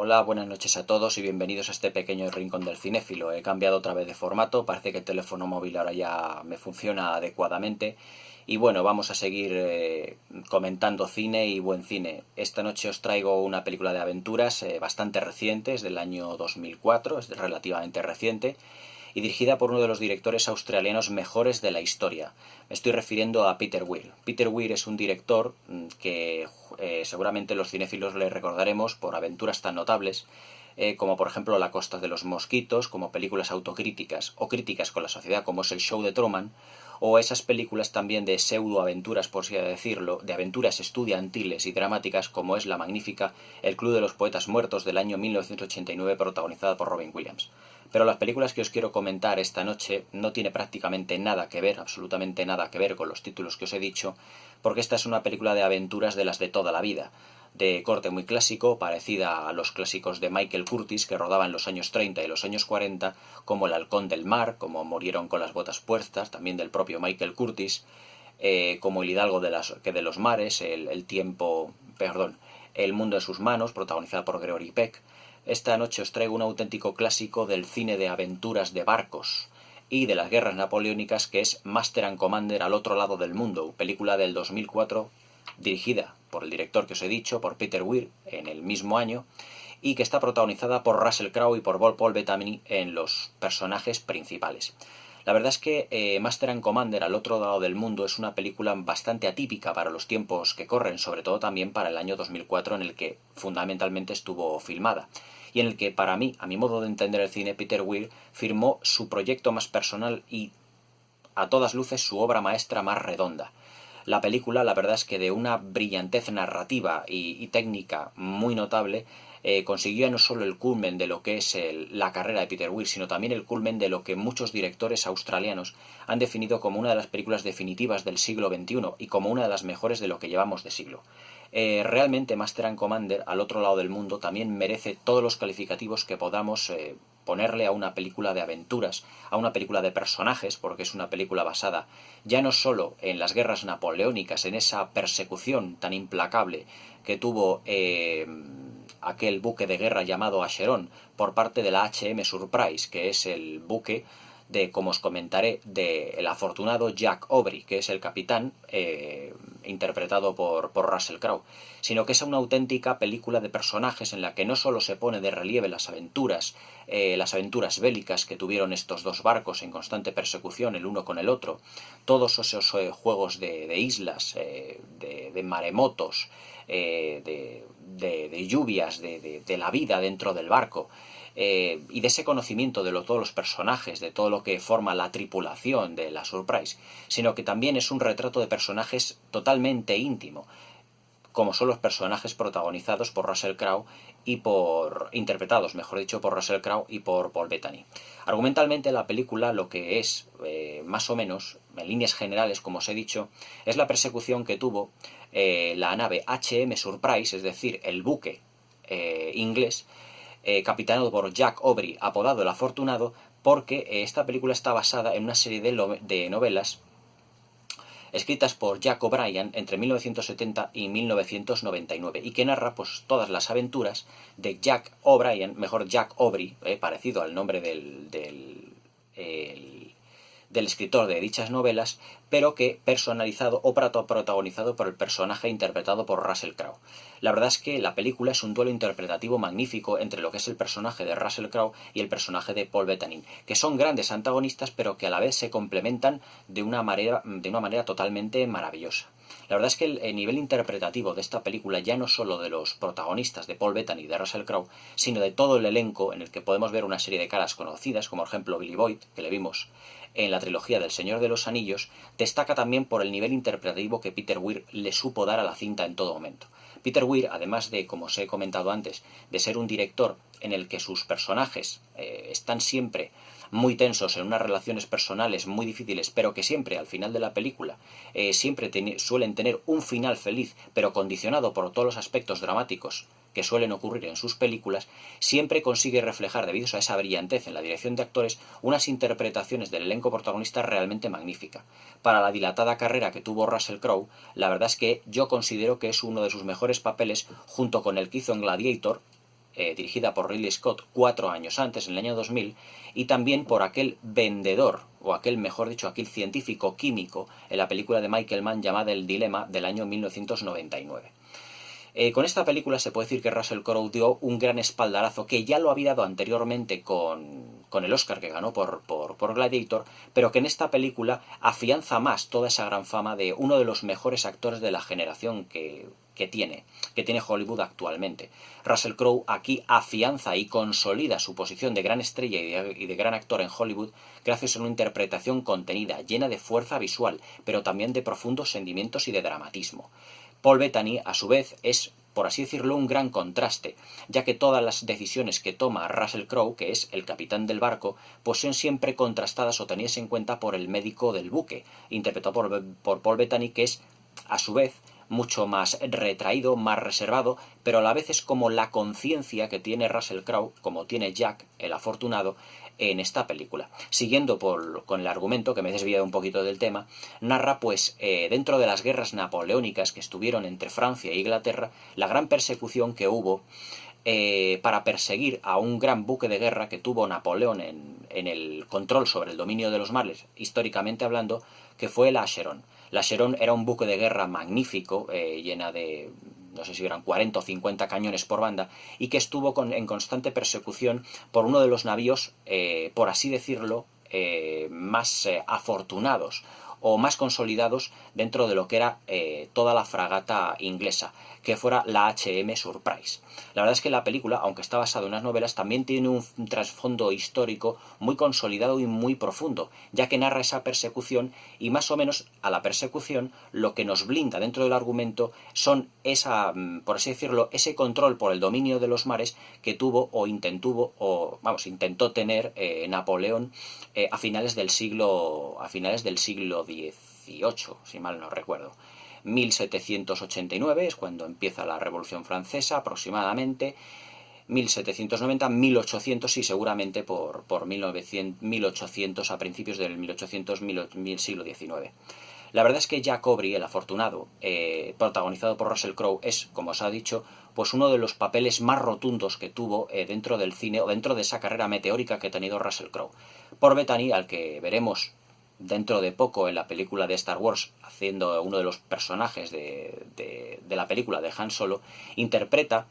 Hola, buenas noches a todos y bienvenidos a este pequeño rincón del cinéfilo. He cambiado otra vez de formato, parece que el teléfono móvil ahora ya me funciona adecuadamente. Y bueno, vamos a seguir comentando cine y buen cine. Esta noche os traigo una película de aventuras bastante reciente, es del año 2004, es relativamente reciente, y dirigida por uno de los directores australianos mejores de la historia. Me estoy refiriendo a Peter Weir. Peter Weir es un director que seguramente los cinéfilos le recordaremos por aventuras tan notables como por ejemplo La costa de los mosquitos, como películas autocríticas o críticas con la sociedad como es El show de Truman, o esas películas también de pseudoaventuras, por así decirlo, de aventuras estudiantiles y dramáticas como es la magnífica El club de los poetas muertos del año 1989 protagonizada por Robin Williams. Pero las películas que os quiero comentar esta noche no tiene prácticamente nada que ver, absolutamente nada que ver con los títulos que os he dicho, porque esta es una película de aventuras de las de toda la vida, de corte muy clásico, parecida a los clásicos de Michael Curtis que rodaban en los años 30 y los años 40, como El halcón del mar, como Murieron con las botas puestas, también del propio Michael Curtis, como El hidalgo de los mares, El mundo en sus manos, protagonizada por Gregory Peck. Esta noche os traigo un auténtico clásico del cine de aventuras de barcos y de las guerras napoleónicas, que es Master and Commander al otro lado del mundo, película del 2004 dirigida por el director que os he dicho, por Peter Weir, en el mismo año, y que está protagonizada por Russell Crowe y por Paul Bettany en los personajes principales. La verdad es que Master and Commander al otro lado del mundo es una película bastante atípica para los tiempos que corren, sobre todo también para el año 2004 en el que fundamentalmente estuvo filmada, y en el que para mí, a mi modo de entender el cine, Peter Weir firmó su proyecto más personal y a todas luces su obra maestra más redonda. La película, la verdad es que de una brillantez narrativa y técnica muy notable, consiguió no solo el culmen de lo que es la carrera de Peter Weir, sino también el culmen de lo que muchos directores australianos han definido como una de las películas definitivas del siglo XXI y como una de las mejores de lo que llevamos de siglo. Realmente Master and Commander, al otro lado del mundo, también merece todos los calificativos que podamos ponerle a una película de aventuras, a una película de personajes, porque es una película basada ya no solo en las guerras napoleónicas, en esa persecución tan implacable que tuvo aquel buque de guerra llamado Acheron por parte de la HM Surprise, que es el buque de, como os comentaré, del afortunado Jack Aubrey, que es el capitán, interpretado por Russell Crowe, sino que es una auténtica película de personajes en la que no solo se pone de relieve las aventuras bélicas que tuvieron estos dos barcos en constante persecución el uno con el otro, todos esos juegos de islas, de maremotos, de lluvias, de la vida dentro del barco, y de ese conocimiento de todos los personajes, de todo lo que forma la tripulación de la Surprise, sino que también es un retrato de personajes totalmente íntimo, como son los personajes protagonizados por Russell Crowe interpretados, mejor dicho, por Russell Crowe y por Paul Bettany. Argumentalmente la película lo que es, más o menos, en líneas generales, como os he dicho, es la persecución que tuvo la nave HM Surprise, es decir, el buque inglés, capitaneado por Jack Aubrey, apodado el Afortunado, porque esta película está basada en una serie de novelas escritas por Jack O'Brien entre 1970 y 1999, y que narra pues todas las aventuras de Jack O'Brien, mejor Jack Aubrey, parecido al nombre del escritor de dichas novelas, pero que personalizado o protagonizado por el personaje interpretado por Russell Crowe. La verdad es que la película es un duelo interpretativo magnífico entre lo que es el personaje de Russell Crowe y el personaje de Paul Bettany, que son grandes antagonistas pero que a la vez se complementan de una manera totalmente maravillosa. La verdad es que el nivel interpretativo de esta película, ya no solo de los protagonistas de Paul Bettany y de Russell Crowe, sino de todo el elenco, en el que podemos ver una serie de caras conocidas, como por ejemplo Billy Boyd, que le vimos en la trilogía del Señor de los Anillos, destaca también por el nivel interpretativo que Peter Weir le supo dar a la cinta en todo momento. Peter Weir, además de, como os he comentado antes, de ser un director en el que sus personajes están siempre muy tensos, en unas relaciones personales muy difíciles, pero que siempre al final de la película suelen tener un final feliz, pero condicionado por todos los aspectos dramáticos que suelen ocurrir en sus películas, siempre consigue reflejar, debido a esa brillantez en la dirección de actores, unas interpretaciones del elenco protagonista realmente magnífica. Para la dilatada carrera que tuvo Russell Crowe, la verdad es que yo considero que es uno de sus mejores papeles, junto con el que hizo en Gladiator, dirigida por Ridley Scott 4 años antes, en el año 2000, y también por aquel vendedor, o aquel, mejor dicho, aquel científico químico en la película de Michael Mann llamada El Dilema, del año 1999. Con esta película se puede decir que Russell Crowe dio un gran espaldarazo, que ya lo había dado anteriormente con el Oscar que ganó por Gladiator, pero que en esta película afianza más toda esa gran fama de uno de los mejores actores de la generación que tiene Hollywood actualmente. Russell Crowe aquí afianza y consolida su posición de gran estrella y de gran actor en Hollywood gracias a una interpretación contenida, llena de fuerza visual, pero también de profundos sentimientos y de dramatismo. Paul Bettany, a su vez, es, por así decirlo, un gran contraste, ya que todas las decisiones que toma Russell Crowe, que es el capitán del barco, pues son siempre contrastadas o tenidas en cuenta por el médico del buque, interpretado por Paul Bettany, que es, a su vez, mucho más retraído, más reservado, pero a la vez es como la conciencia que tiene Russell Crowe, como tiene Jack, el afortunado, en esta película. Siguiendo con el argumento, que me he desviado un poquito del tema, narra pues dentro de las guerras napoleónicas que estuvieron entre Francia e Inglaterra, la gran persecución que hubo para perseguir a un gran buque de guerra que tuvo Napoleón en el control sobre el dominio de los mares, históricamente hablando, que fue el Acheron. El Acheron era un buque de guerra magnífico, llena de, no sé si eran 40 o 50 cañones por banda, y que estuvo en constante persecución por uno de los navíos, por así decirlo, más afortunados o más consolidados dentro de lo que era toda la fragata inglesa, que fuera la HM Surprise. La verdad es que la película, aunque está basada en unas novelas, también tiene un trasfondo histórico muy consolidado y muy profundo, ya que narra esa persecución y más o menos a la persecución lo que nos blinda dentro del argumento son esa, por así decirlo, ese control por el dominio de los mares que tuvo o intentó tener Napoleón a finales del siglo XVIII, si mal no recuerdo. 1789 es cuando empieza la Revolución Francesa aproximadamente, 1790, 1800 y seguramente por 1800 a principios del 1800, siglo XIX. La verdad es que Jack Aubrey, el afortunado, protagonizado por Russell Crowe, es, como os ha dicho, pues uno de los papeles más rotundos que tuvo dentro del cine o dentro de esa carrera meteórica que ha tenido Russell Crowe. Por Bettany, al que veremos dentro de poco en la película de Star Wars, haciendo uno de los personajes de la película de Han Solo, interpreta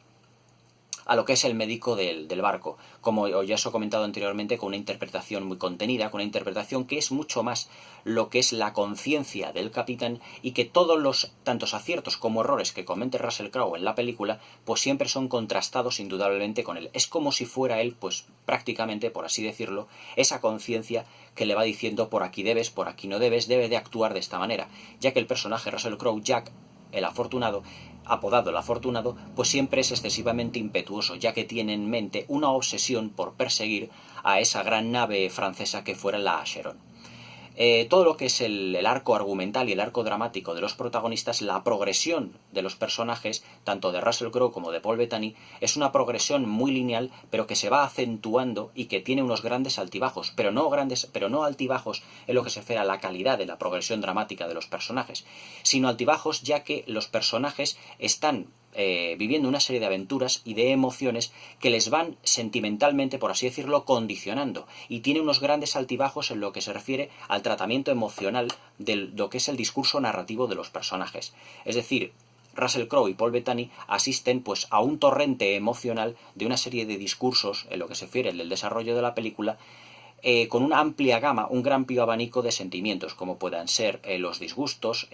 a lo que es el médico del barco, como ya os he comentado anteriormente, con una interpretación muy contenida, con una interpretación que es mucho más lo que es la conciencia del capitán, y que todos los tantos aciertos como errores que comete Russell Crowe en la película, pues siempre son contrastados indudablemente con él. Es como si fuera él, pues prácticamente, por así decirlo, esa conciencia que le va diciendo por aquí debes, por aquí no debes, debe de actuar de esta manera, ya que el personaje Russell Crowe, Jack, el afortunado, apodado el afortunado, pues siempre es excesivamente impetuoso, ya que tiene en mente una obsesión por perseguir a esa gran nave francesa que fuera la Acheron. Todo lo que es el arco argumental y el arco dramático de los protagonistas, la progresión de los personajes, tanto de Russell Crowe como de Paul Bettany, es una progresión muy lineal, pero que se va acentuando y que tiene unos grandes altibajos, pero no altibajos en lo que se refiere a la calidad de la progresión dramática de los personajes, sino altibajos ya que los personajes están viviendo una serie de aventuras y de emociones que les van sentimentalmente, por así decirlo, condicionando, y tiene unos grandes altibajos en lo que se refiere al tratamiento emocional de lo que es el discurso narrativo de los personajes. Es decir, Russell Crowe y Paul Bettany asisten pues a un torrente emocional de una serie de discursos en lo que se refiere al desarrollo de la película, con una amplia gama, un gran amplio abanico de sentimientos, como puedan ser los disgustos,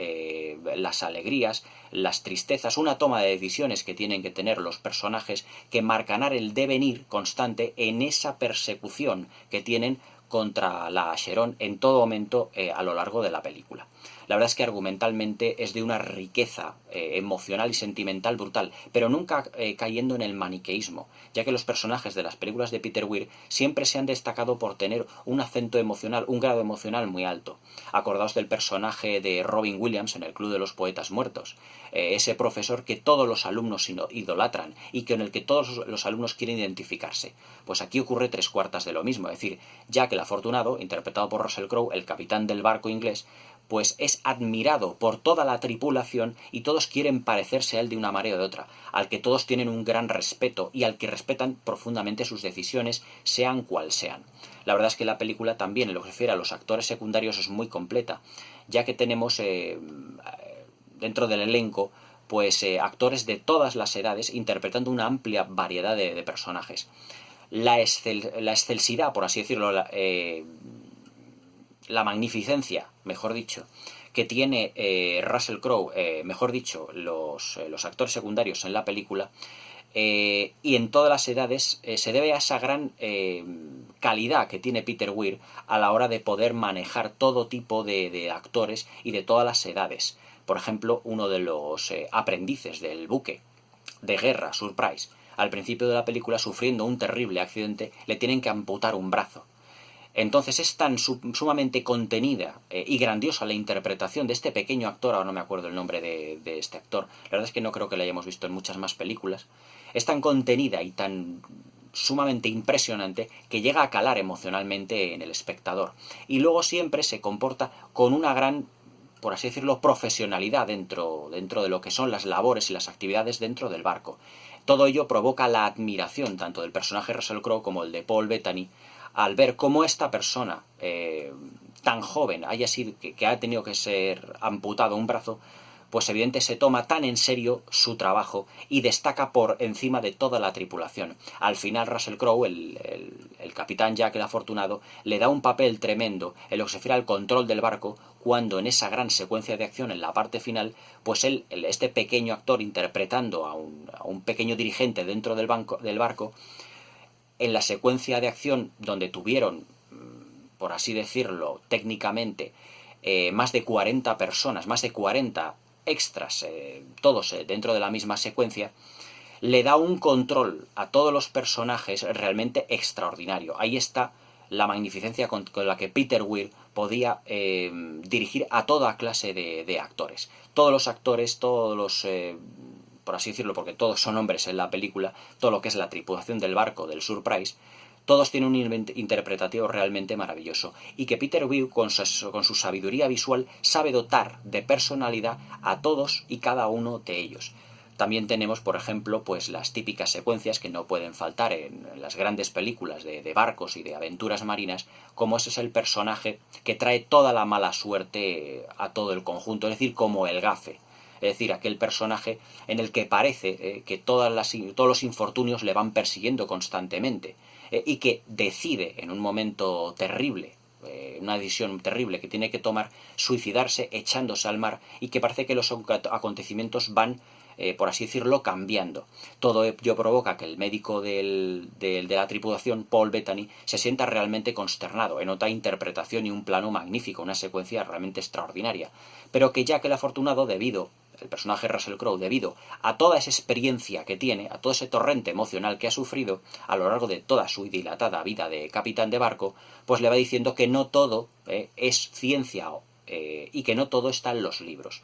las alegrías, las tristezas, una toma de decisiones que tienen que tener los personajes que marcarán el devenir constante en esa persecución que tienen contra la Acheron en todo momento a lo largo de la película. La verdad es que argumentalmente es de una riqueza emocional y sentimental brutal, pero nunca cayendo en el maniqueísmo, ya que los personajes de las películas de Peter Weir siempre se han destacado por tener un acento emocional, un grado emocional muy alto. Acordaos del personaje de Robin Williams en el Club de los Poetas Muertos, ese profesor que todos los alumnos idolatran y con el que todos los alumnos quieren identificarse. Pues aquí ocurre 3/4 de lo mismo, es decir, Jack el afortunado, interpretado por Russell Crowe, el capitán del barco inglés, pues es admirado por toda la tripulación y todos quieren parecerse a él de una manera o de otra, al que todos tienen un gran respeto y al que respetan profundamente sus decisiones, sean cual sean. La verdad es que la película también, en lo que se refiere a los actores secundarios, es muy completa, ya que tenemos dentro del elenco pues actores de todas las edades interpretando una amplia variedad de personajes. La excelsidad, por así decirlo, la magnificencia, mejor dicho, que tiene Russell Crowe, mejor dicho, los actores secundarios en la película, y en todas las edades, se debe a esa gran calidad que tiene Peter Weir a la hora de poder manejar todo tipo de actores y de todas las edades. Por ejemplo, uno de los aprendices del buque de guerra, Surprise, al principio de la película, sufriendo un terrible accidente, le tienen que amputar un brazo. Entonces es tan sumamente contenida y grandiosa la interpretación de este pequeño actor, ahora no me acuerdo el nombre de este actor, la verdad es que no creo que lo hayamos visto en muchas más películas, es tan contenida y tan sumamente impresionante que llega a calar emocionalmente en el espectador. Y luego siempre se comporta con una gran, por así decirlo, profesionalidad dentro de lo que son las labores y las actividades dentro del barco. Todo ello provoca la admiración tanto del personaje Russell Crowe como el de Paul Bettany, al ver cómo esta persona tan joven haya sido, que ha tenido que ser amputado un brazo, pues evidentemente se toma tan en serio su trabajo y destaca por encima de toda la tripulación. Al final Russell Crowe, el capitán Jack el afortunado, le da un papel tremendo en lo que se refiere al control del barco, cuando en esa gran secuencia de acción en la parte final, pues este pequeño actor interpretando a un pequeño dirigente dentro del barco, en la secuencia de acción donde tuvieron, por así decirlo, técnicamente, más de 40 personas, más de 40 extras, todos dentro de la misma secuencia, le da un control a todos los personajes realmente extraordinario. Ahí está la magnificencia con la que Peter Weir podía dirigir a toda clase de actores. Todos los actores, todos los por así decirlo, porque todos son hombres en la película, todo lo que es la tripulación del barco del Surprise, todos tienen un interpretativo realmente maravilloso, y que Peter Weir, con su sabiduría visual, sabe dotar de personalidad a todos y cada uno de ellos. También tenemos, por ejemplo, pues las típicas secuencias que no pueden faltar en las grandes películas de barcos y de aventuras marinas, como ese es el personaje que trae toda la mala suerte a todo el conjunto, es decir, como el gafe. Es decir, aquel personaje en el que parece que todos los infortunios le van persiguiendo constantemente, y que decide en un momento terrible, una decisión terrible que tiene que tomar, suicidarse echándose al mar, y que parece que los acontecimientos van, por así decirlo, cambiando. Todo ello provoca que el médico de la tripulación, Paul Bettany, se sienta realmente consternado en otra interpretación y un plano magnífico, una secuencia realmente extraordinaria, pero que Jack el afortunado, el personaje Russell Crowe, debido a toda esa experiencia que tiene, a todo ese torrente emocional que ha sufrido a lo largo de toda su dilatada vida de capitán de barco, pues le va diciendo que no todo es ciencia y que no todo está en los libros.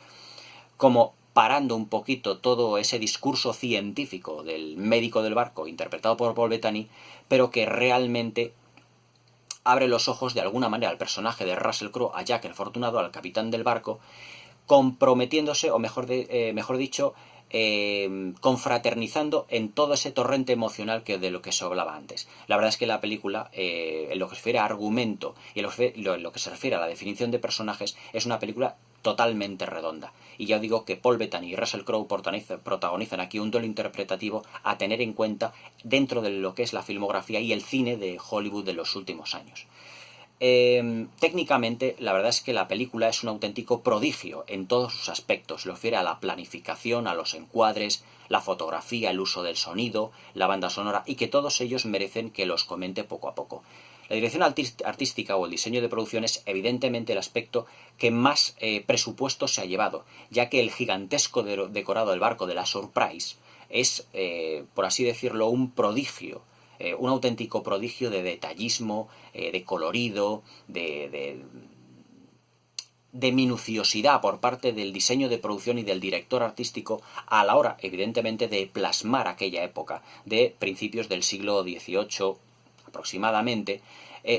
Como parando un poquito todo ese discurso científico del médico del barco, interpretado por Paul Bettany, pero que realmente abre los ojos de alguna manera al personaje de Russell Crowe, a Jack el afortunado, al capitán del barco, comprometiéndose, o mejor dicho, confraternizando en todo ese torrente emocional de lo que se hablaba antes. La verdad es que la película, en lo que se refiere a argumento y en lo que se refiere a la definición de personajes, es una película totalmente redonda. Y ya digo que Paul Bettany y Russell Crowe protagonizan aquí un duelo interpretativo a tener en cuenta dentro de lo que es la filmografía y el cine de Hollywood de los últimos años. Técnicamente, la verdad es que la película es un auténtico prodigio en todos sus aspectos. Se refiere a la planificación, a los encuadres, la fotografía, el uso del sonido, la banda sonora, y que todos ellos merecen que los comente poco a poco. La dirección artística o el diseño de producción es evidentemente el aspecto que más presupuesto se ha llevado, ya que el gigantesco decorado del barco de la Surprise es, por así decirlo, un prodigio. Un auténtico prodigio de detallismo, de colorido, de minuciosidad por parte del diseño de producción y del director artístico a la hora, evidentemente, de plasmar aquella época de principios del siglo XVIII aproximadamente,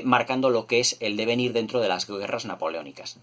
marcando lo que es el devenir dentro de las guerras napoleónicas.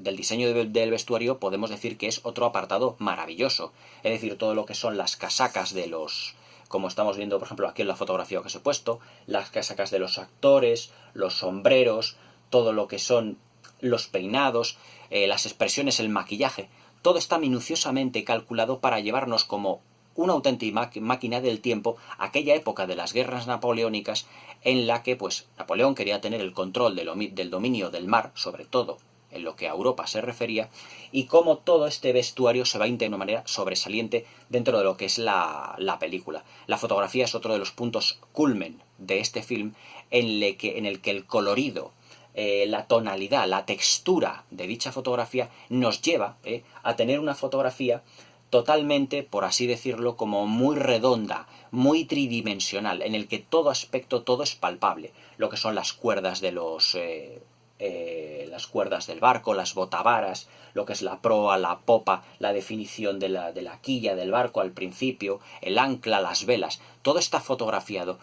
del diseño del vestuario podemos decir que es otro apartado maravilloso. Es decir, todo lo que son las casacas de los... como estamos viendo, por ejemplo, aquí en la fotografía que os he puesto, las casacas de los actores, los sombreros, todo lo que son los peinados, las expresiones, el maquillaje, todo está minuciosamente calculado para llevarnos como una auténtica máquina del tiempo a aquella época de las guerras napoleónicas en la que pues Napoleón quería tener el control del dominio del mar, sobre todo en lo que a Europa se refería, y cómo todo este vestuario se va a integrar de una manera sobresaliente dentro de lo que es la película. La fotografía es otro de los puntos culmen de este film en el que el colorido, la tonalidad, la textura de dicha fotografía nos lleva a tener una fotografía totalmente, por así decirlo, como muy redonda, muy tridimensional, en el que todo aspecto, todo es palpable. Lo que son las cuerdas de las cuerdas del barco, las botavaras, lo que es la proa, la popa, la definición de la quilla del barco al principio, el ancla, las velas, todo está fotografiado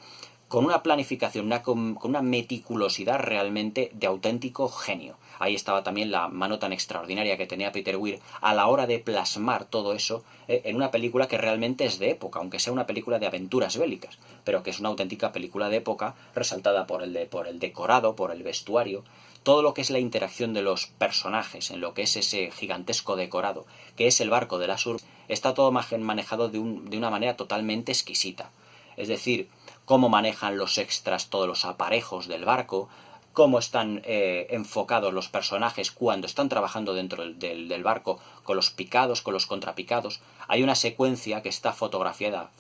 con una planificación, con una meticulosidad realmente de auténtico genio. Ahí estaba también la mano tan extraordinaria que tenía Peter Weir a la hora de plasmar todo eso en una película que realmente es de época, aunque sea una película de aventuras bélicas, pero que es una auténtica película de época, resaltada por el decorado, por el vestuario, todo lo que es la interacción de los personajes en lo que es ese gigantesco decorado, que es el barco de la Sur, está todo manejado de una manera totalmente exquisita. Es decir, cómo manejan los extras todos los aparejos del barco, cómo están enfocados los personajes cuando están trabajando dentro del barco, con los picados, con los contrapicados. Hay una secuencia que está fotografiada,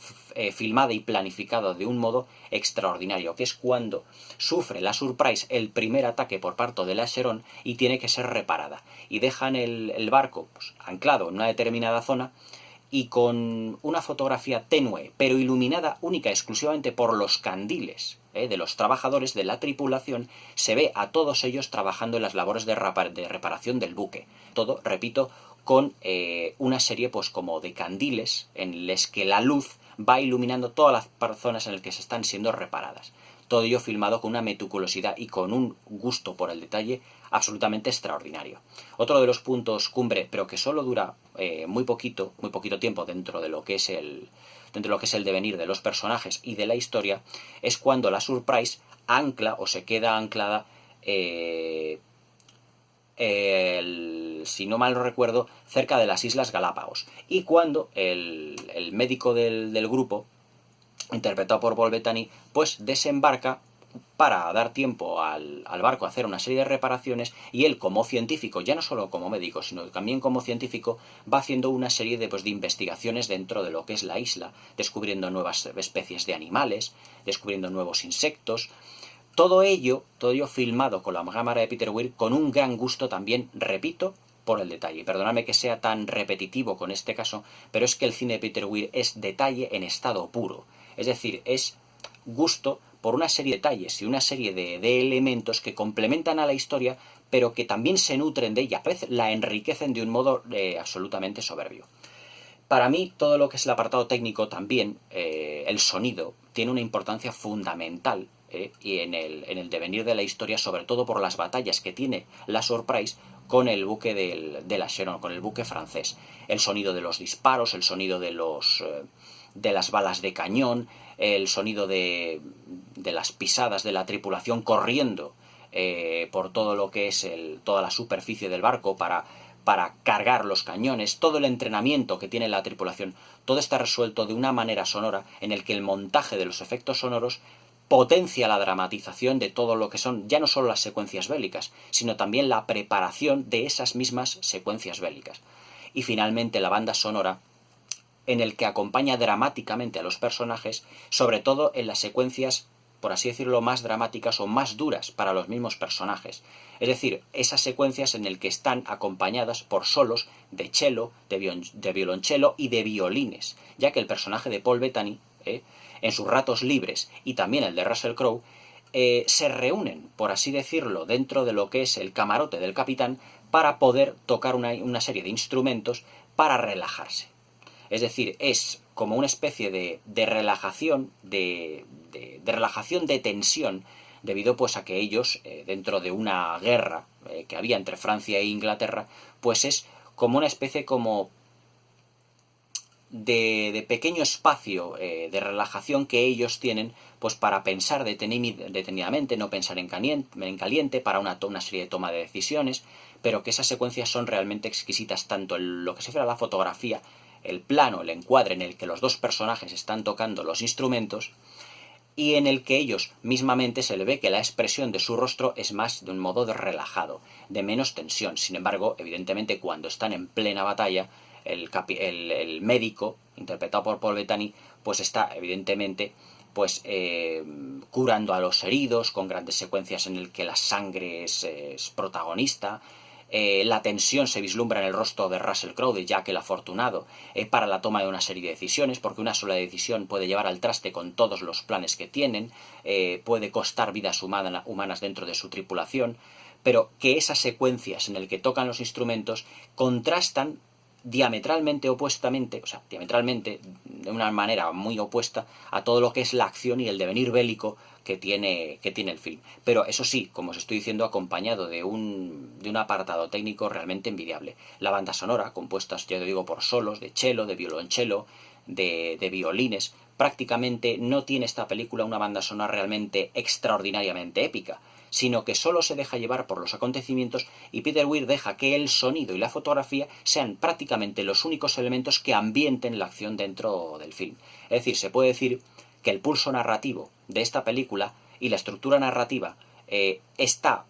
filmada y planificada de un modo extraordinario, que es cuando sufre la Surprise el primer ataque por parte de la Acheron y tiene que ser reparada. Y dejan el barco pues, anclado en una determinada zona, y con una fotografía tenue, pero iluminada única y exclusivamente por los candiles de los trabajadores de la tripulación, se ve a todos ellos trabajando en las labores de reparación del buque. Todo, repito, con una serie pues como de candiles en las que la luz va iluminando todas las zonas en las que se están siendo reparadas. Todo ello filmado con una meticulosidad y con un gusto por el detalle absolutamente extraordinario. Otro de los puntos cumbre, pero que solo dura muy poquito tiempo dentro de lo que es el devenir de los personajes y de la historia, es cuando la Surprise ancla o se queda anclada, si no mal no recuerdo, cerca de las Islas Galápagos. Y cuando el médico del grupo, interpretado por Paul Bettany, pues desembarca para dar tiempo al barco a hacer una serie de reparaciones, y él como científico, ya no solo como médico, sino también como científico, va haciendo una serie de investigaciones dentro de lo que es la isla, descubriendo nuevas especies de animales, descubriendo nuevos insectos, todo ello filmado con la cámara de Peter Weir con un gran gusto también, repito, por el detalle. Perdonadme que sea tan repetitivo con este caso, pero es que el cine de Peter Weir es detalle en estado puro. Es decir, es gusto por una serie de detalles y una serie de elementos que complementan a la historia, pero que también se nutren de ella, a veces la enriquecen de un modo absolutamente soberbio. Para mí, todo lo que es el apartado técnico también, el sonido, tiene una importancia fundamental y en el devenir de la historia, sobre todo por las batallas que tiene la Surprise con el buque de la Acheron, con el buque francés. El sonido de los disparos, el sonido de las balas de cañón, el sonido de las pisadas de la tripulación corriendo por todo lo que es toda la superficie del barco para cargar los cañones, todo el entrenamiento que tiene la tripulación, todo está resuelto de una manera sonora en el que el montaje de los efectos sonoros potencia la dramatización de todo lo que son ya no solo las secuencias bélicas, sino también la preparación de esas mismas secuencias bélicas. Y finalmente la banda sonora, en el que acompaña dramáticamente a los personajes, sobre todo en las secuencias, por así decirlo, más dramáticas o más duras para los mismos personajes. Es decir, esas secuencias en el que están acompañadas por solos de cello, de violonchelo y de violines, ya que el personaje de Paul Bettany, en sus ratos libres, y también el de Russell Crowe, se reúnen, por así decirlo, dentro de lo que es el camarote del capitán para poder tocar una serie de instrumentos para relajarse. Es decir, es como una especie de relajación, de relajación de tensión, debido pues a que ellos, dentro de una guerra que había entre Francia e Inglaterra, pues es como una especie como de pequeño espacio de relajación que ellos tienen pues para pensar detenidamente, no pensar en caliente, para una serie de toma de decisiones, pero que esas secuencias son realmente exquisitas, tanto en lo que se refiere a la fotografía, el plano, el encuadre en el que los dos personajes están tocando los instrumentos, y en el que ellos mismamente se le ve que la expresión de su rostro es más de un modo de relajado, de menos tensión. Sin embargo, evidentemente, cuando están en plena batalla, el médico, interpretado por Paul Bettany, pues está evidentemente pues curando a los heridos, con grandes secuencias en el que la sangre es protagonista. La tensión se vislumbra en el rostro de Russell Crowe, de Jack el Afortunado, para la toma de una serie de decisiones, porque una sola decisión puede llevar al traste con todos los planes que tienen, puede costar vidas humanas dentro de su tripulación, pero que esas secuencias en las que tocan los instrumentos contrastan diametralmente opuestamente, o sea, diametralmente, de una manera muy opuesta a todo lo que es la acción y el devenir bélico que tiene el film. Pero eso sí, como os estoy diciendo, acompañado de un apartado técnico realmente envidiable. La banda sonora, compuesta, ya te digo, por solos de cello, de violonchelo, de violines, prácticamente no tiene esta película una banda sonora realmente extraordinariamente épica, sino que solo se deja llevar por los acontecimientos, y Peter Weir deja que el sonido y la fotografía sean prácticamente los únicos elementos que ambienten la acción dentro del film. Es decir, se puede decir que el pulso narrativo de esta película y la estructura narrativa está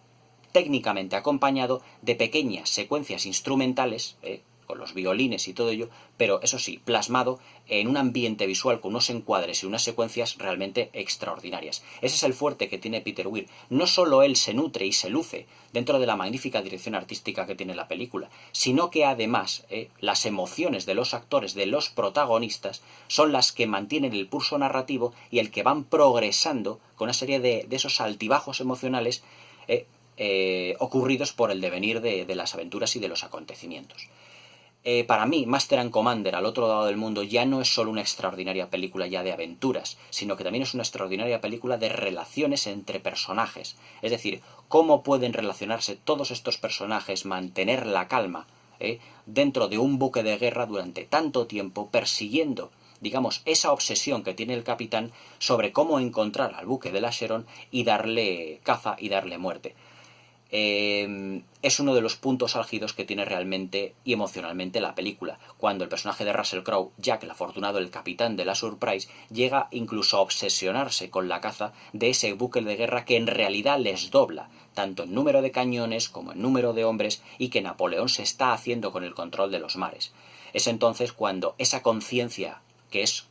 técnicamente acompañado de pequeñas secuencias instrumentales, con los violines y todo ello, pero eso sí, plasmado en un ambiente visual con unos encuadres y unas secuencias realmente extraordinarias. Ese es el fuerte que tiene Peter Weir. No solo él se nutre y se luce dentro de la magnífica dirección artística que tiene la película, sino que además las emociones de los actores, de los protagonistas, son las que mantienen el pulso narrativo y el que van progresando con una serie de esos altibajos emocionales ocurridos por el devenir de las aventuras y de los acontecimientos. Para mí, Master and Commander, al otro lado del mundo, ya no es solo una extraordinaria película ya de aventuras, sino que también es una extraordinaria película de relaciones entre personajes. Es decir, cómo pueden relacionarse todos estos personajes, mantener la calma dentro de un buque de guerra durante tanto tiempo, persiguiendo, digamos, esa obsesión que tiene el capitán sobre cómo encontrar al buque de la Sharon y darle caza y darle muerte. Es uno de los puntos álgidos que tiene realmente y emocionalmente la película, cuando el personaje de Russell Crowe, Jack el Afortunado, el capitán de la Surprise, llega incluso a obsesionarse con la caza de ese buque de guerra que en realidad les dobla, tanto en número de cañones como en número de hombres, y que Napoleón se está haciendo con el control de los mares. Es entonces cuando esa conciencia que es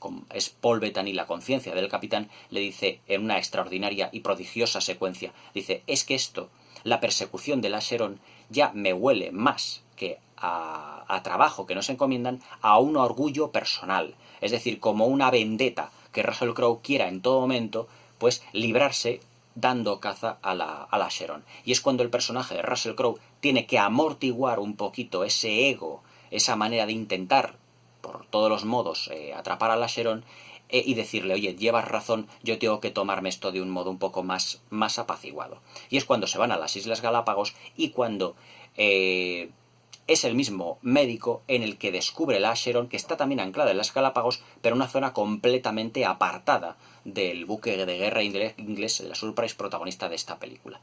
Paul Bettany, la conciencia del capitán, le dice en una extraordinaria y prodigiosa secuencia, dice, es que esto, la persecución de la Sharon, ya me huele más que a trabajo que nos encomiendan, a un orgullo personal, es decir, como una vendetta que Russell Crowe quiera en todo momento, pues librarse dando caza a la Sharon. Y es cuando el personaje de Russell Crowe tiene que amortiguar un poquito ese ego, esa manera de intentar por todos los modos atrapar a la Sharon y decirle, oye, llevas razón, yo tengo que tomarme esto de un modo un poco más apaciguado. Y es cuando se van a las Islas Galápagos y cuando es el mismo médico en el que descubre la Sharon, que está también anclada en las Galápagos, pero en una zona completamente apartada del buque de guerra inglés, la Surprise, protagonista de esta película.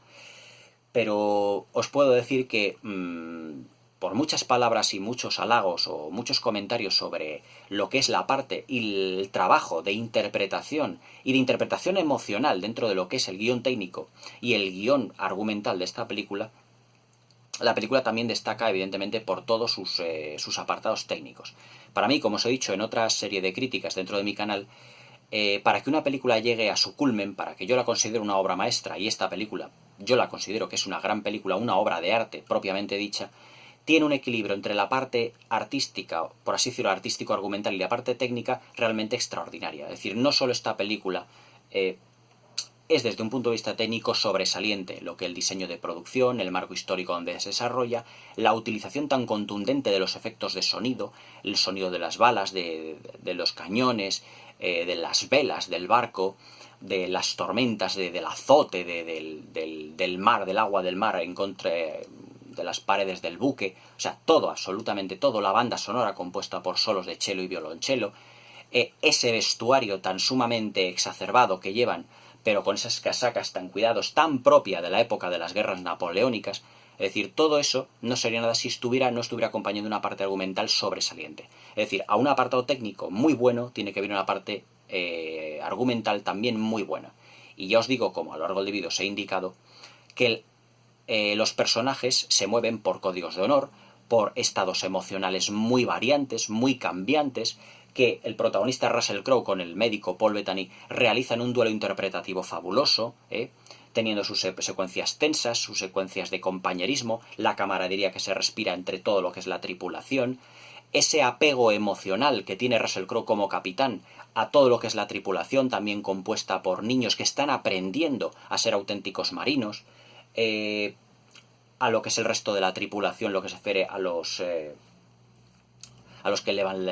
Pero os puedo decir que por muchas palabras y muchos halagos o muchos comentarios sobre lo que es la parte y el trabajo de interpretación y de interpretación emocional dentro de lo que es el guión técnico y el guión argumental de esta película, la película también destaca evidentemente por todos sus apartados técnicos. Para mí, como os he dicho en otra serie de críticas dentro de mi canal, para que una película llegue a su culmen, para que yo la considere una obra maestra, y esta película yo la considero que es una gran película, una obra de arte propiamente dicha, tiene un equilibrio entre la parte artística, por así decirlo, artístico-argumental, y la parte técnica realmente extraordinaria. Es decir, no solo esta película es desde un punto de vista técnico sobresaliente, lo que el diseño de producción, el marco histórico donde se desarrolla, la utilización tan contundente de los efectos de sonido, el sonido de las balas, de los cañones, de las velas del barco, de las tormentas, del azote del mar, del agua del mar en contra de las paredes del buque, o sea, todo, absolutamente todo, la banda sonora compuesta por solos de cello y violonchelo, ese vestuario tan sumamente exacerbado que llevan, pero con esas casacas tan cuidados, tan propia de la época de las guerras napoleónicas. Es decir, todo eso no sería nada si no estuviera acompañado de una parte argumental sobresaliente. Es decir, a un apartado técnico muy bueno tiene que venir una parte argumental también muy buena. Y ya os digo, como a lo largo del vídeo os he indicado, que los personajes se mueven por códigos de honor, por estados emocionales muy variantes, muy cambiantes, que el protagonista Russell Crowe con el médico Paul Bettany realizan un duelo interpretativo fabuloso, teniendo sus secuencias tensas, sus secuencias de compañerismo, la camaradería que se respira entre todo lo que es la tripulación, ese apego emocional que tiene Russell Crowe como capitán a todo lo que es la tripulación, también compuesta por niños que están aprendiendo a ser auténticos marinos, a lo que es el resto de la tripulación, lo que se refiere a los que elevan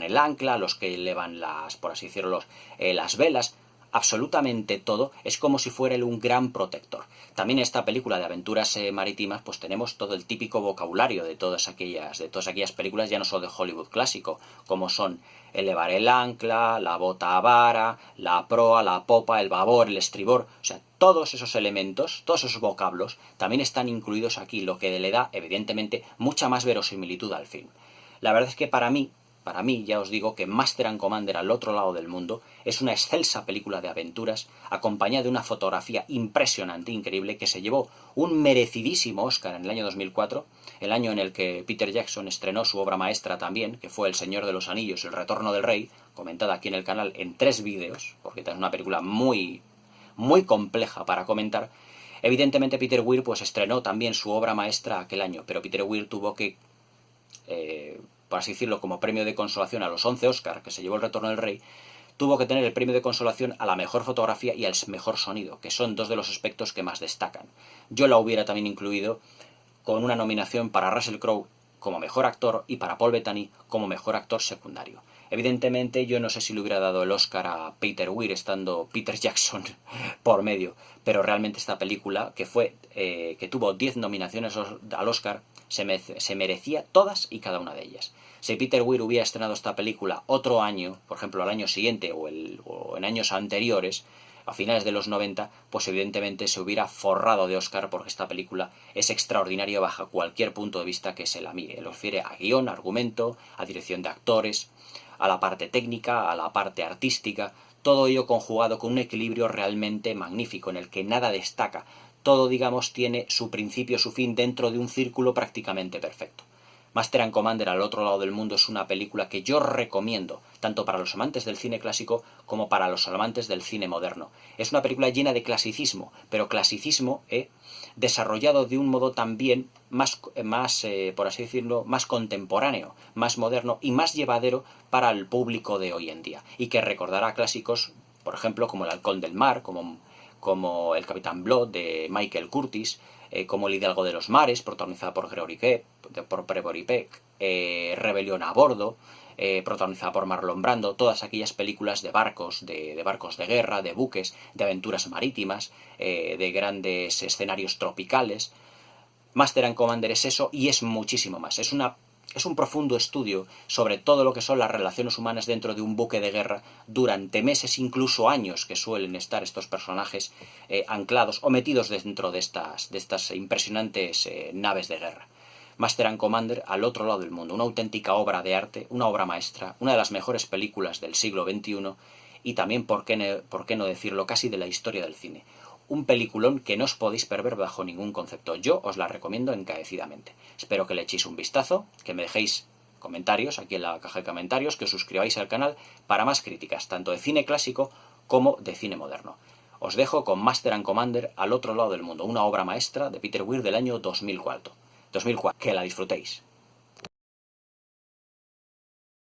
el ancla, a los que elevan las, por así decirlo, las velas. Absolutamente todo es como si fuera él un gran protector. También en esta película de aventuras marítimas pues tenemos todo el típico vocabulario de todas aquellas películas, ya no solo de Hollywood clásico, como son elevar el ancla, la bota a vara, la proa, la popa, el babor, el estribor. O sea, todos esos elementos, todos esos vocablos también están incluidos aquí, lo que le da evidentemente mucha más verosimilitud al film. La verdad es que para mí, ya os digo que Master and Commander al otro lado del mundo es una excelsa película de aventuras acompañada de una fotografía impresionante, increíble, que se llevó un merecidísimo Oscar en el año 2004, el año en el que Peter Jackson estrenó su obra maestra también, que fue El Señor de los Anillos, El Retorno del Rey, comentada aquí en el canal en 3 vídeos, porque es una película muy, muy compleja para comentar. Evidentemente Peter Weir pues estrenó también su obra maestra aquel año, pero Peter Weir tuvo que por así decirlo, como premio de consolación a los 11 Oscar que se llevó El Retorno del Rey, tuvo que tener el premio de consolación a la mejor fotografía y al mejor sonido, que son dos de los aspectos que más destacan. Yo la hubiera también incluido con una nominación para Russell Crowe como mejor actor y para Paul Bettany como mejor actor secundario. Evidentemente yo no sé si le hubiera dado el Oscar a Peter Weir estando Peter Jackson por medio, pero realmente esta película, que tuvo 10 nominaciones al Oscar, se merecía todas y cada una de ellas. Si Peter Weir hubiera estrenado esta película otro año, por ejemplo al año siguiente o en años anteriores, a finales de los 90, pues evidentemente se hubiera forrado de Oscar, porque esta película es extraordinaria bajo cualquier punto de vista que se la mire. Lo refiere a guión, argumento, a dirección de actores, a la parte técnica, a la parte artística, todo ello conjugado con un equilibrio realmente magnífico en el que nada destaca. Todo, digamos, tiene su principio, su fin dentro de un círculo prácticamente perfecto. Master and Commander al otro lado del mundo es una película que yo recomiendo, tanto para los amantes del cine clásico como para los amantes del cine moderno. Es una película llena de clasicismo, pero clasicismo desarrollado de un modo también más, por así decirlo, más contemporáneo, más moderno y más llevadero para el público de hoy en día, y que recordará clásicos, por ejemplo, como El Halcón del Mar, como El Capitán Blood de Michael Curtis, como El Hidalgo de los Mares, protagonizada por Gregory Peck, Rebelión a Bordo, protagonizada por Marlon Brando, todas aquellas películas de barcos, de barcos de guerra, de buques, de aventuras marítimas, de grandes escenarios tropicales. Master and Commander es eso y es muchísimo más. Es un profundo estudio sobre todo lo que son las relaciones humanas dentro de un buque de guerra durante meses, incluso años, que suelen estar estos personajes anclados o metidos dentro de estas impresionantes naves de guerra. Master and Commander al otro lado del mundo, una auténtica obra de arte, una obra maestra, una de las mejores películas del siglo XXI y también, por qué no decirlo, casi de la historia del cine. Un peliculón que no os podéis perder bajo ningún concepto. Yo os la recomiendo encarecidamente. Espero que le echéis un vistazo, que me dejéis comentarios aquí en la caja de comentarios, que os suscribáis al canal para más críticas, tanto de cine clásico como de cine moderno. Os dejo con Master and Commander al otro lado del mundo, una obra maestra de Peter Weir del año 2004. Que la disfrutéis.